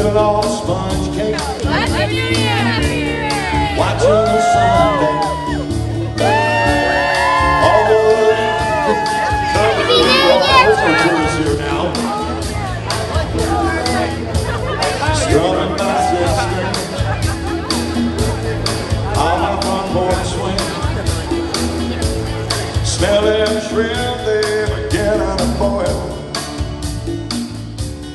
good old sponge cake. Happy New Year! Watching the sunset. All the covered in walls are yours here now. Strumming my sister. I'll have one more swing. Smell them shrimp, they get on a boil.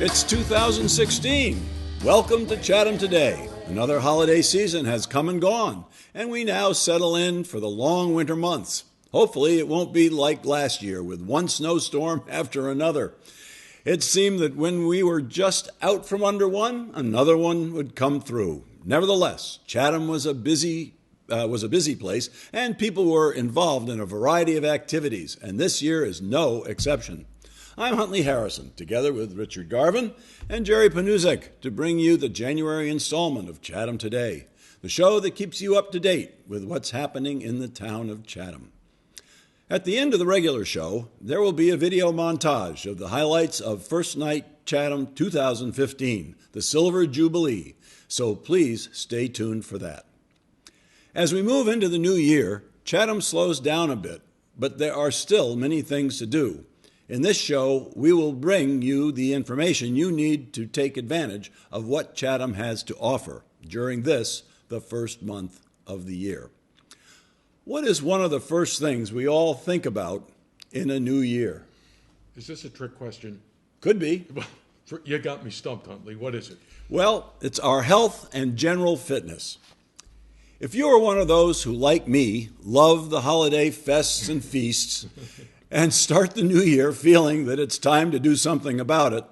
It's 2016. Welcome to Chatham Today. Another holiday season has come and gone, and we now settle in for the long winter months. Hopefully it won't be like last year with one snowstorm after another. It seemed that when we were just out from under one, another one would come through. Nevertheless, Chatham was a busy place, and people were involved in a variety of activities, and this year is no exception. I'm Huntley Harrison, together with Richard Garvin and Jerry Panuzek, to bring you the January installment of Chatham Today, the show that keeps you up to date with what's happening in the town of Chatham. At the end of the regular show, there will be a video montage of the highlights of First Night Chatham 2015, the Silver Jubilee, so please stay tuned for that. As we move into the new year, Chatham slows down a bit, but there are still many things to do. In this show, we will bring you the information you need to take advantage of what Chatham has to offer during this, the first month of the year. What is one of the first things we all think about in a new year? Is this a trick question? Could be. You got me stumped, Huntley. What is it? Well, it's our health and general fitness. If you are one of those who, like me, love the holiday fests and feasts, and start the new year feeling that it's time to do something about it,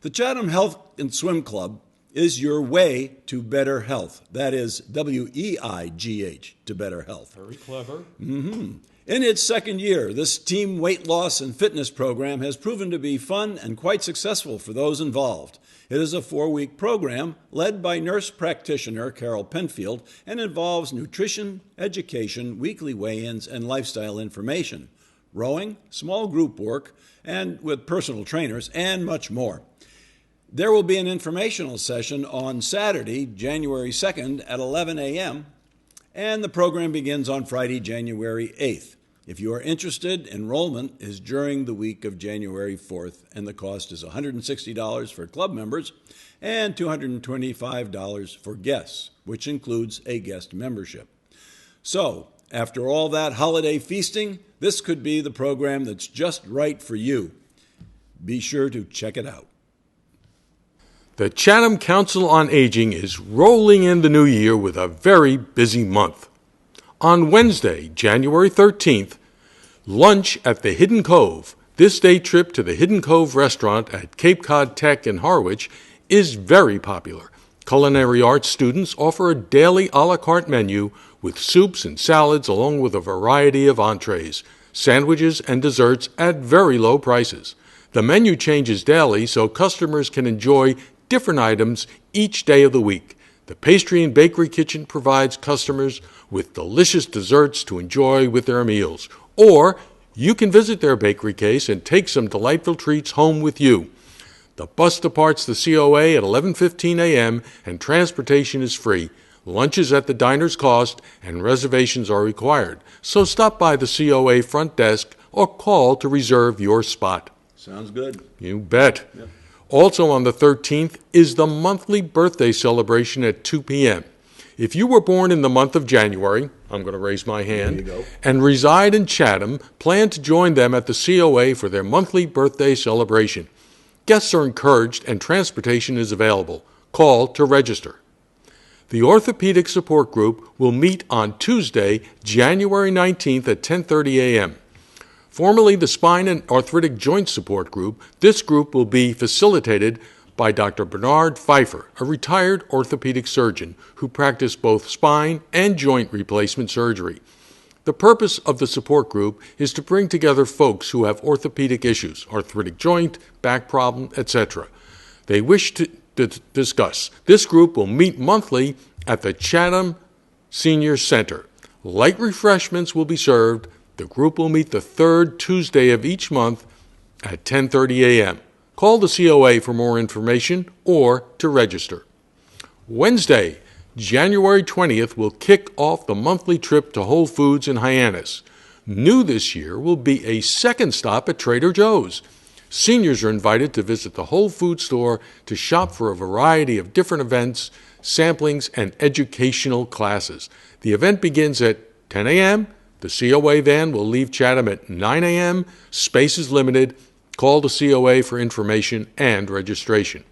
the Chatham Health and Swim Club is your way to better health. That is WEIGH, to better health. Very clever. In its second year, this team weight loss and fitness program has proven to be fun and quite successful for those involved. It is a 4-week program led by nurse practitioner Carol Penfield and involves nutrition, education, weekly weigh-ins, and lifestyle information, rowing, small group work, and with personal trainers, and much more. There will be an informational session on Saturday, January 2nd at 11 a.m., and the program begins on Friday, January 8th. If you are interested, enrollment is during the week of January 4th, and the cost is $160 for club members and $225 for guests, which includes a guest membership. So, after all that holiday feasting, this could be the program that's just right for you. Be sure to check it out. The Chatham Council on Aging is rolling in the new year with a very busy month. On Wednesday, January 13th, lunch at the Hidden Cove. This day trip to the Hidden Cove restaurant at Cape Cod Tech in Harwich is very popular. Culinary arts students offer a daily a la carte menu with soups and salads along with a variety of entrees, sandwiches, and desserts at very low prices. The menu changes daily so customers can enjoy different items each day of the week. The pastry and bakery kitchen provides customers with delicious desserts to enjoy with their meals. Or you can visit their bakery case and take some delightful treats home with you. The bus departs the COA at 11:15 a.m. and transportation is free. Lunch is at the diner's cost and reservations are required. So stop by the COA front desk or call to reserve your spot. Sounds good. You bet. Yep. Also on the 13th is the monthly birthday celebration at 2 p.m. If you were born in the month of January, I'm going to raise my hand, and reside in Chatham, plan to join them at the COA for their monthly birthday celebration. Guests are encouraged and transportation is available. Call to register. The Orthopedic Support Group will meet on Tuesday, January 19th at 10:30 a.m. Formerly the Spine and Arthritic Joint Support Group, this group will be facilitated by Dr. Bernard Pfeiffer, a retired orthopedic surgeon who practiced both spine and joint replacement surgery. The purpose of the support group is to bring together folks who have orthopedic issues, arthritic joint, back problem, etc. They wish to discuss. This group will meet monthly at the Chatham Senior Center. Light refreshments will be served. The group will meet the third Tuesday of each month at 10:30 a.m. Call the COA for more information or to register. Wednesday, January 20th will kick off the monthly trip to Whole Foods in Hyannis. New this year will be a second stop at Trader Joe's. Seniors are invited to visit the Whole Foods store to shop for a variety of different events, samplings, and educational classes. The event begins at 10 a.m. The COA van will leave Chatham at 9 a.m. Space is limited. Call the COA for information and registration.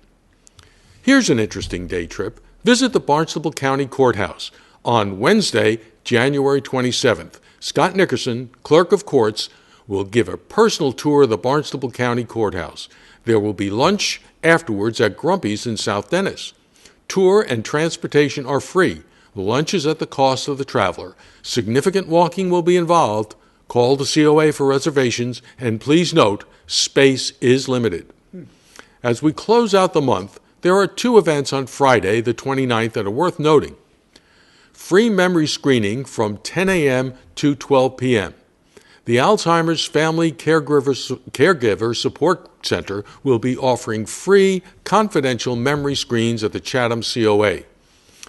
Here's an interesting day trip. Visit the Barnstable County Courthouse on Wednesday, January 27th. Scott Nickerson, Clerk of Courts, will give a personal tour of the Barnstable County Courthouse. There will be lunch afterwards at Grumpy's in South Dennis. Tour and transportation are free. Lunch is at the cost of the traveler. Significant walking will be involved. Call the COA for reservations, and please note, space is limited. As we close out the month, there are 2 events on Friday, the 29th, that are worth noting. Free memory screening from 10 a.m. to 12 p.m. The Alzheimer's Family Caregiver Support Center will be offering free, confidential memory screens at the Chatham COA.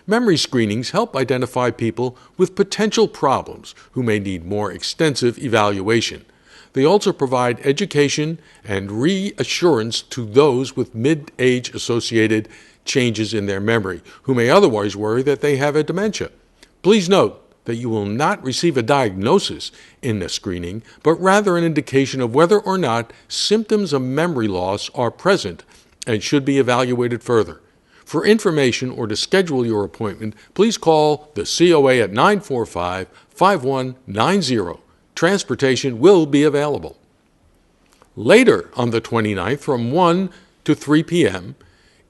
Memory screenings help identify people with potential problems who may need more extensive evaluation. They also provide education and reassurance to those with mid-age associated changes in their memory who may otherwise worry that they have a dementia. Please note that you will not receive a diagnosis in the screening, but rather an indication of whether or not symptoms of memory loss are present and should be evaluated further. For information or to schedule your appointment, please call the COA at 945-5190. Transportation will be available. Later on the 29th from 1 to 3 p.m.,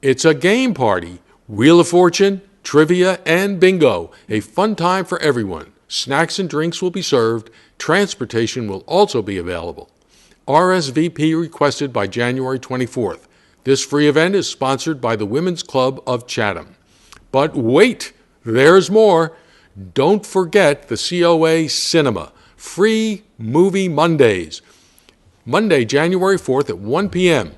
it's a game party, Wheel of Fortune, trivia, and bingo, a fun time for everyone. Snacks and drinks will be served. Transportation will also be available. RSVP requested by January 24th. This free event is sponsored by the Women's Club of Chatham. But wait, there's more. Don't forget the COA Cinema. Free Movie Mondays. Monday, January 4th at 1 p.m.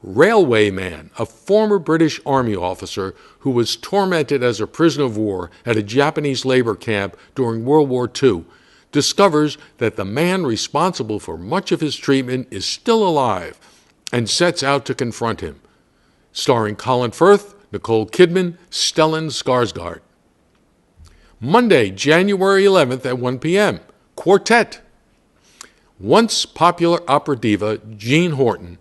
Railway Man, a former British Army officer who was tormented as a prisoner of war at a Japanese labor camp during World War II, discovers that the man responsible for much of his treatment is still alive and sets out to confront him. Starring Colin Firth, Nicole Kidman, Stellan Skarsgård. Monday, January 11th at 1 p.m. Quartet. Once popular opera diva Jean Horton,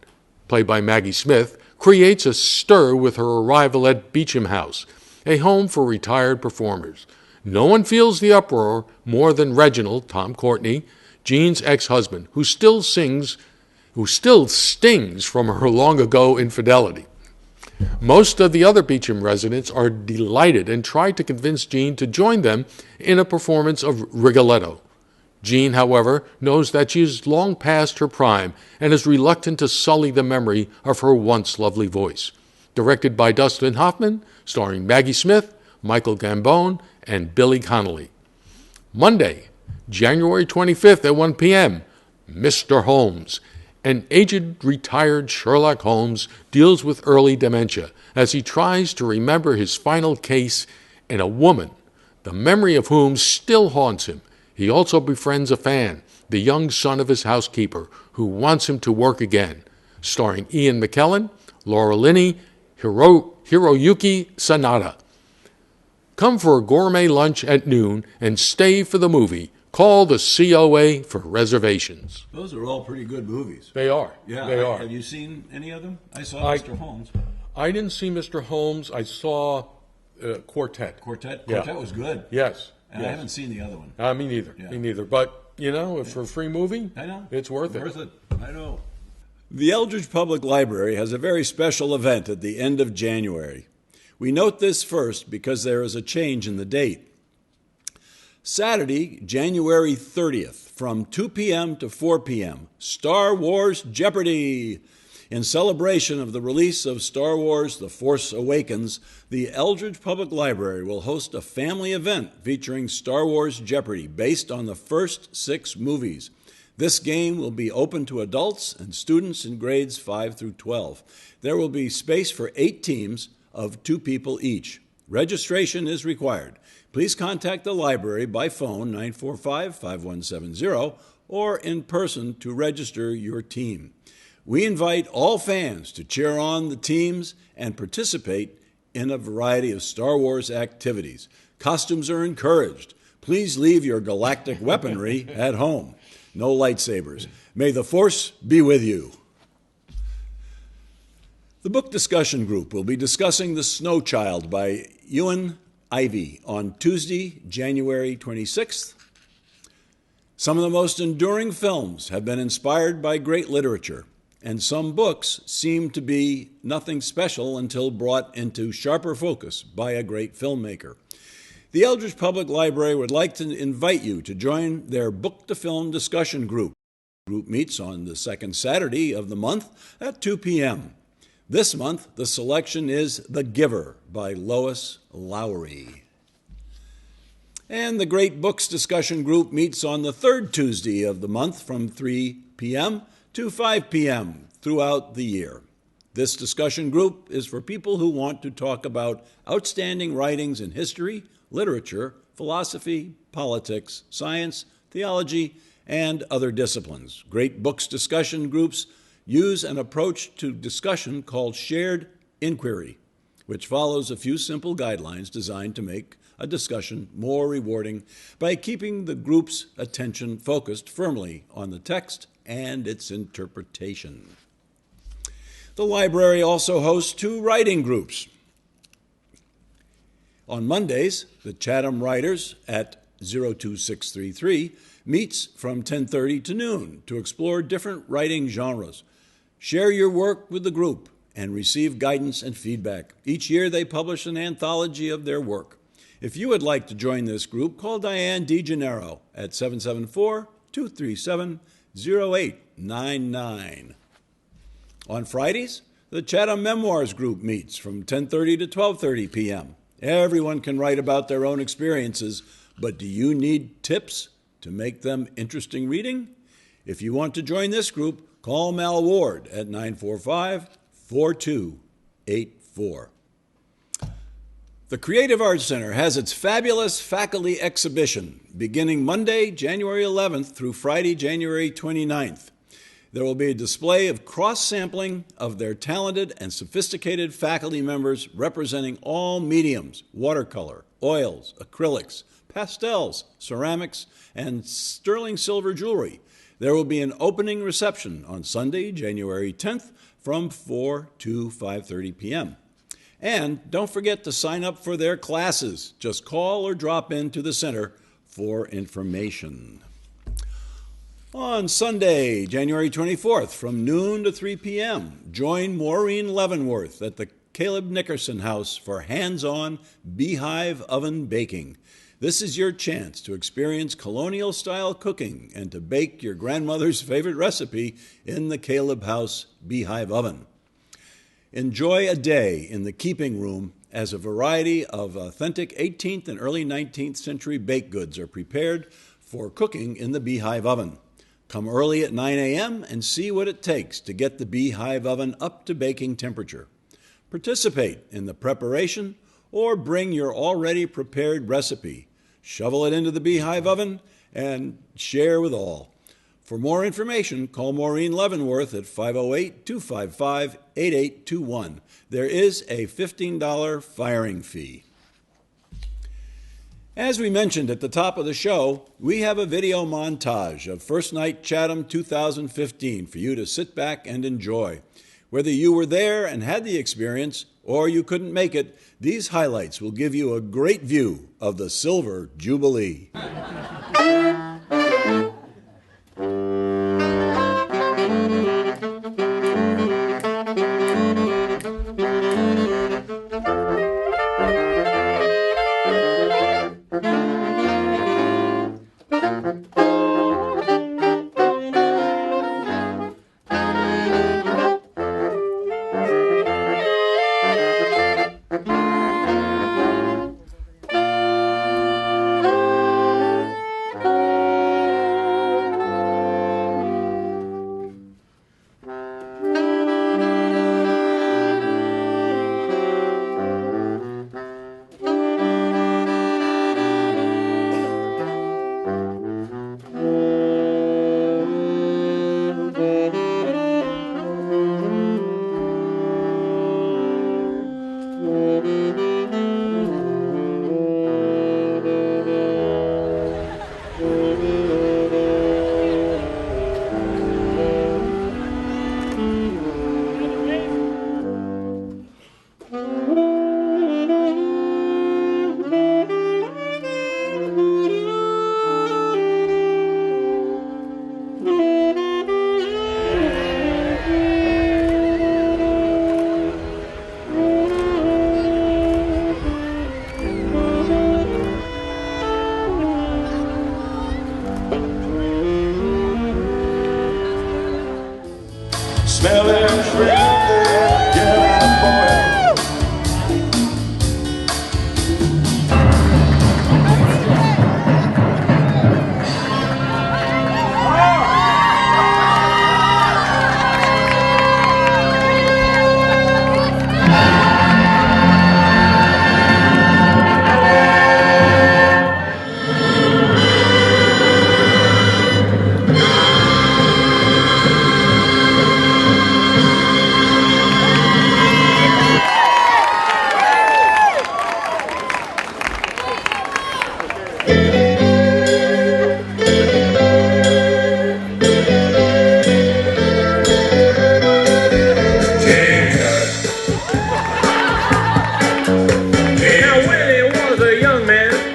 played by Maggie Smith, creates a stir with her arrival at Beecham House, a home for retired performers. No one feels the uproar more than Reginald, Tom Courtney, Jean's ex-husband, who still stings from her long-ago infidelity. Most of the other Beecham residents are delighted and try to convince Jean to join them in a performance of Rigoletto. Jean, however, knows that she is long past her prime and is reluctant to sully the memory of her once lovely voice. Directed by Dustin Hoffman, starring Maggie Smith, Michael Gambon, and Billy Connolly. Monday, January 25th at 1 p.m., Mr. Holmes. An aged, retired Sherlock Holmes deals with early dementia as he tries to remember his final case and a woman, the memory of whom still haunts him. He also befriends a fan, the young son of his housekeeper, who wants him to work again. Starring Ian McKellen, Laura Linney, Hiroyuki Sanada. Come for a gourmet lunch at noon and stay for the movie. Call the COA for reservations. Those are all pretty good movies. They are. Yeah, they are. Have you seen any of them? I saw Mr. Holmes. I didn't see Mr. Holmes. I saw Quartet. Quartet Yeah. was good. Yes. And yes. I haven't seen the other one. Me neither. Yeah. Me neither. But, if for a free movie, I know. it's worth it. I know. The Eldridge Public Library has a very special event at the end of January. We note this first because there is a change in the date. Saturday, January 30th, from 2 p.m. to 4 p.m., Star Wars Jeopardy! In celebration of the release of Star Wars The Force Awakens, the Eldridge Public Library will host a family event featuring Star Wars Jeopardy! Based on the first 6 movies. This game will be open to adults and students in grades 5 through 12. There will be space for 8 teams of 2 people each. Registration is required. Please contact the library by phone 945-5170 or in person to register your team. We invite all fans to cheer on the teams and participate in a variety of Star Wars activities. Costumes are encouraged. Please leave your galactic weaponry at home. No lightsabers. May the Force be with you. The book discussion group will be discussing The Snow Child by Ewan Ivey on Tuesday, January 26th. Some of the most enduring films have been inspired by great literature, and some books seem to be nothing special until brought into sharper focus by a great filmmaker. The Eldridge Public Library would like to invite you to join their book-to-film discussion group. The group meets on the second Saturday of the month at 2 p.m. This month, the selection is The Giver by Lois Lowry. And the Great Books discussion group meets on the third Tuesday of the month from 3 p.m. to 5 p.m. throughout the year. This discussion group is for people who want to talk about outstanding writings in history, literature, philosophy, politics, science, theology, and other disciplines. Great Books discussion groups use an approach to discussion called shared inquiry, which follows a few simple guidelines designed to make a discussion more rewarding by keeping the group's attention focused firmly on the text and its interpretation. The library also hosts 2 writing groups. On Mondays, the Chatham Writers at 02633 meets from 10:30 to noon to explore different writing genres. Share your work with the group and receive guidance and feedback. Each year they publish an anthology of their work. If you would like to join this group, call Diane DeGennaro at 774-237-0899. On Fridays, the Chatham Memoirs group meets from 10:30 to 12:30 p.m. Everyone can write about their own experiences, but do you need tips to make them interesting reading? If you want to join this group, call Mal Ward at 945-4284. The Creative Arts Center has its fabulous faculty exhibition beginning Monday, January 11th through Friday, January 29th. There will be a display of cross-sampling of their talented and sophisticated faculty members representing all mediums: watercolor, oils, acrylics, pastels, ceramics, and sterling silver jewelry. There will be an opening reception on Sunday, January 10th from 4 to 5:30 p.m. And don't forget to sign up for their classes. Just call or drop into the center for information. On Sunday, January 24th, from noon to 3 p.m., join Maureen Leavenworth at the Caleb Nickerson House for hands-on beehive oven baking. This is your chance to experience colonial-style cooking and to bake your grandmother's favorite recipe in the Caleb House beehive oven. Enjoy a day in the keeping room as a variety of authentic 18th and early 19th century baked goods are prepared for cooking in the beehive oven. Come early at 9 a.m. and see what it takes to get the beehive oven up to baking temperature. Participate in the preparation or bring your already prepared recipe. Shovel it into the beehive oven and share with all. For more information, call Maureen Leavenworth at 508-255-8821. There is a $15 firing fee. As we mentioned at the top of the show, we have a video montage of First Night Chatham 2015 for you to sit back and enjoy. Whether you were there and had the experience or you couldn't make it, these highlights will give you a great view of the Silver Jubilee.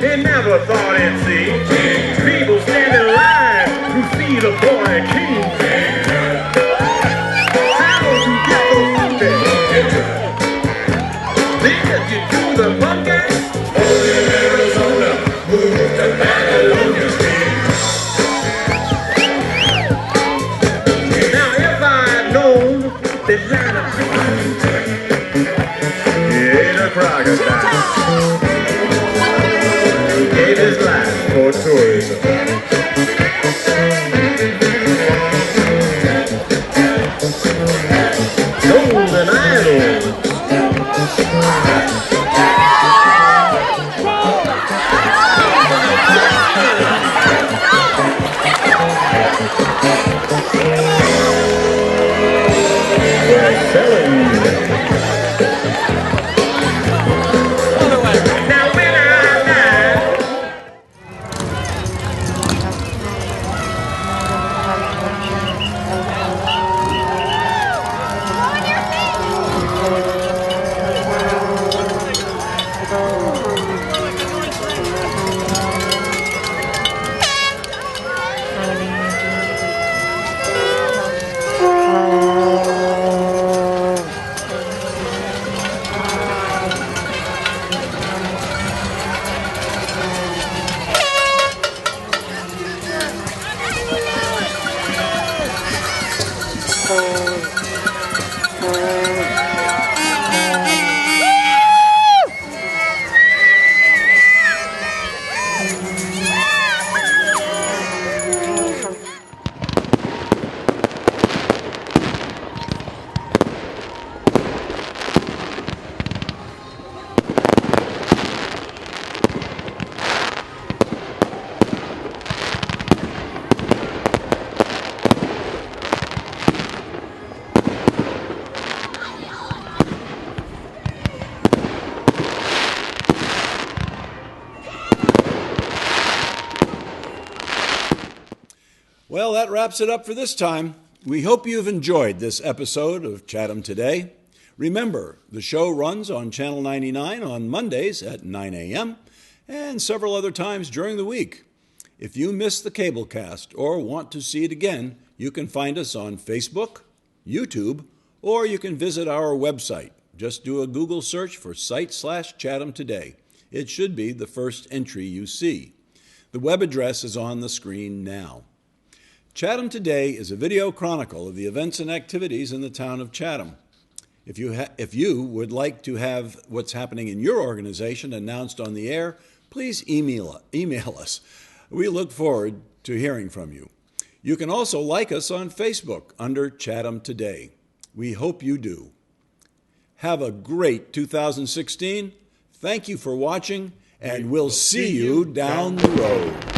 He never thought he'd see people stand in line to see the boy king. How you get so funky? Did you do the monkey? Only in Arizona, moved to Babylonia. Now if I'd known that Johnny he ate a crocodile, he gave his life for tourism. Golden idols. They're selling. Now when I die, Well, that wraps it up for this time. We hope you've enjoyed this episode of Chatham Today. Remember, the show runs on Channel 99 on Mondays at 9 a.m. and several other times during the week. If you missed the cablecast or want to see it again, you can find us on Facebook, YouTube, or you can visit our website. Just do a Google search for site/Chatham Today. It should be the first entry you see. The web address is on the screen now. Chatham Today is a video chronicle of the events and activities in the town of Chatham. If you would like to have what's happening in your organization announced on the air, please email us. We look forward to hearing from you. You can also like us on Facebook under Chatham Today. We hope you do. Have a great 2016. Thank you for watching, and we'll see you down the road.